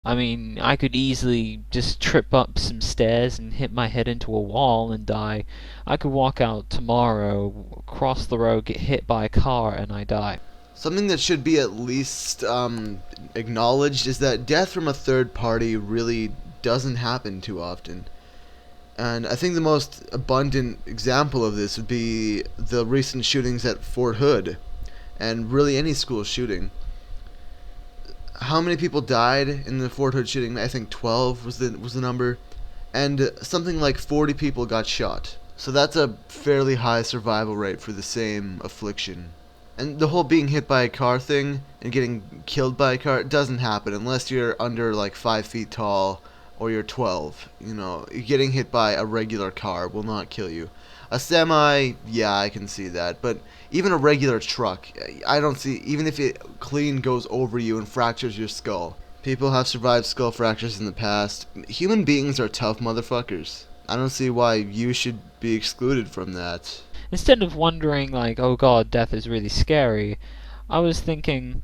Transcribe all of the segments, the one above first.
I mean, I could easily just trip up some stairs and hit my head into a wall and die. I could walk out tomorrow, cross the road, get hit by a car, and I die. Something that should be at least acknowledged is that death from a third party really doesn't happen too often. And I think the most abundant example of this would be the recent shootings at Fort Hood, and really any school shooting. How many people died in the Fort Hood shooting? I think 12 was the number, and something like 40 people got shot. So that's a fairly high survival rate for the same affliction. And the whole being hit by a car thing and getting killed by a car doesn't happen unless you're under like 5 feet tall or you're 12. You know, getting hit by a regular car will not kill you. A semi, yeah, I can see that, but even a regular truck, I don't see. Even if it clean goes over you and fractures your skull, people have survived skull fractures in the past. Human beings are tough motherfuckers. I don't see why you should be excluded from that. Instead of wondering, like, oh god, death is really scary, I was thinking,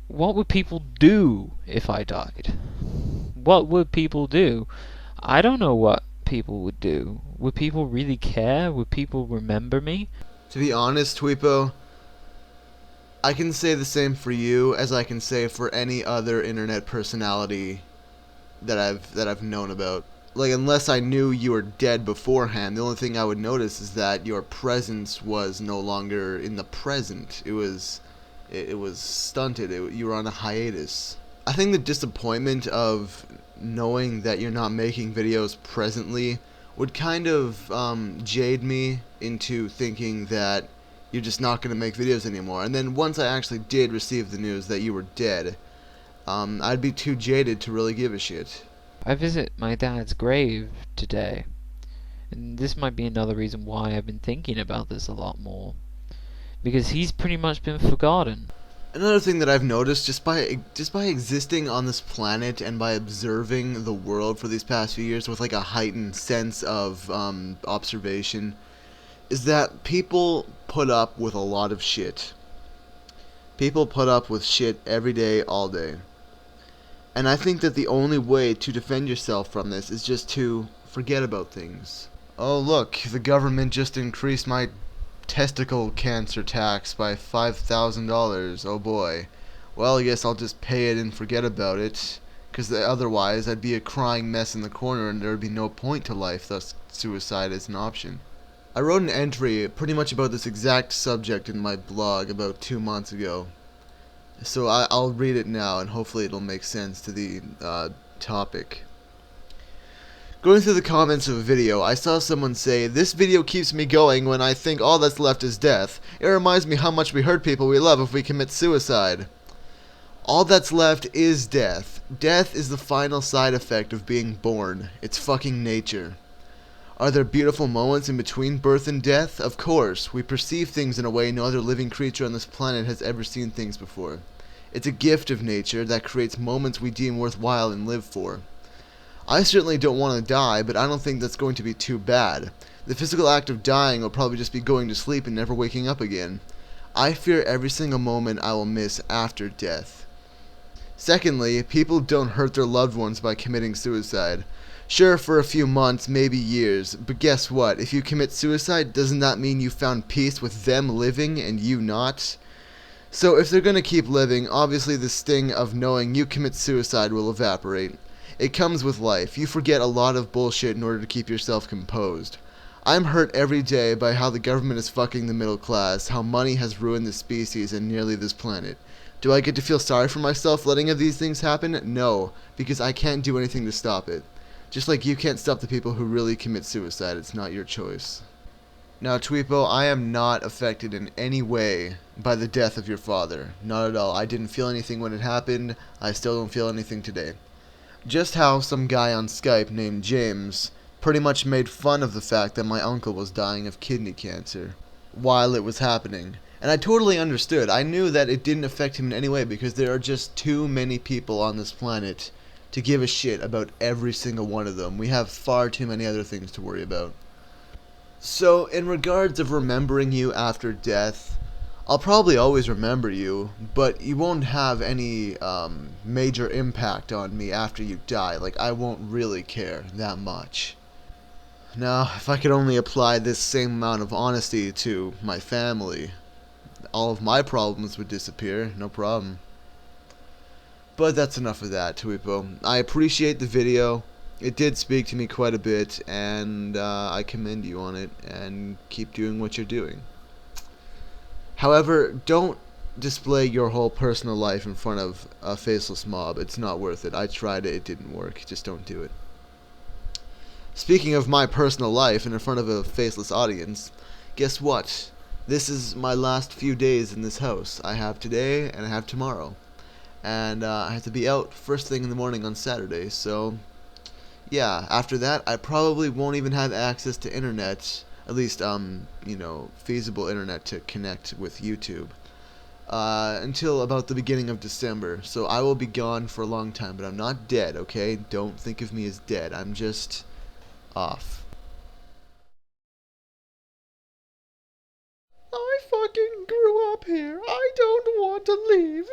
what would people do if I died? What would people do? I don't know what people would do. Would people really care? Would people remember me? To be honest, Tweepo, I can say the same for you as I can say for any other internet personality that I've known about. Like, unless I knew you were dead beforehand, the only thing I would notice is that your presence was no longer in the present. It was stunted. You were on a hiatus. I think the disappointment of knowing that you're not making videos presently would kind of jade me into thinking that you're just not going to make videos anymore. And then once I actually did receive the news that you were dead, I'd be too jaded to really give a shit. I visit my dad's grave today, and this might be another reason why I've been thinking about this a lot more. Because he's pretty much been forgotten. Another thing that I've noticed just by existing on this planet and by observing the world for these past few years with like a heightened sense of observation is that people put up with a lot of shit. People put up with shit every day, all day. And I think that the only way to defend yourself from this is just to forget about things. Oh look, the government just increased my testicle cancer tax by $5,000. Oh boy. Well, I guess I'll just pay it and forget about it, because otherwise I'd be a crying mess in the corner and there'd be no point to life, thus suicide is an option. I wrote an entry pretty much about this exact subject in my blog about 2 months ago. So I'll read it now and hopefully it'll make sense to the topic. Going through the comments of a video, I saw someone say, "This video keeps me going when I think all that's left is death. It reminds me how much we hurt people we love if we commit suicide." All that's left is death. Death is the final side effect of being born. It's fucking nature. Are there beautiful moments in between birth and death? Of course. We perceive things in a way no other living creature on this planet has ever seen things before. It's a gift of nature that creates moments we deem worthwhile and live for. I certainly don't want to die, but I don't think that's going to be too bad. The physical act of dying will probably just be going to sleep and never waking up again. I fear every single moment I will miss after death. Secondly, people don't hurt their loved ones by committing suicide. Sure, for a few months, maybe years, but guess what? If you commit suicide, doesn't that mean you found peace with them living and you not? So if they're gonna keep living, obviously the sting of knowing you commit suicide will evaporate. It comes with life. You forget a lot of bullshit in order to keep yourself composed. I'm hurt every day by how the government is fucking the middle class, how money has ruined the species and nearly this planet. Do I get to feel sorry for myself letting these things happen? No, because I can't do anything to stop it. Just like you can't stop the people who really commit suicide, it's not your choice. Now, Tweepo, I am not affected in any way by the death of your father. Not at all. I didn't feel anything when it happened. I still don't feel anything today. Just how some guy on Skype named James pretty much made fun of the fact that my uncle was dying of kidney cancer while it was happening. And I totally understood. I knew that it didn't affect him in any way because there are just too many people on this planet to give a shit about every single one of them. We have far too many other things to worry about. So, in regards of remembering you after death, I'll probably always remember you, but you won't have any major impact on me after you die. Like, I won't really care that much. Now, if I could only apply this same amount of honesty to my family, all of my problems would disappear, no problem. But that's enough of that, Tuipo. I appreciate the video. It did speak to me quite a bit, and I commend you on it, and keep doing what you're doing. However, don't display your whole personal life in front of a faceless mob. It's not worth it. I tried it, it didn't work. Just don't do it. Speaking of my personal life and in front of a faceless audience, guess what? This is my last few days in this house. I have today and I have tomorrow. And I have to be out first thing in the morning on Saturday, so yeah, after that I probably won't even have access to internet, at least feasible internet to connect with YouTube, until about the beginning of December. So I will be gone for a long time, but I'm not dead, okay? Don't think of me as dead. I'm just off. I fucking grew up here. I don't want to leave.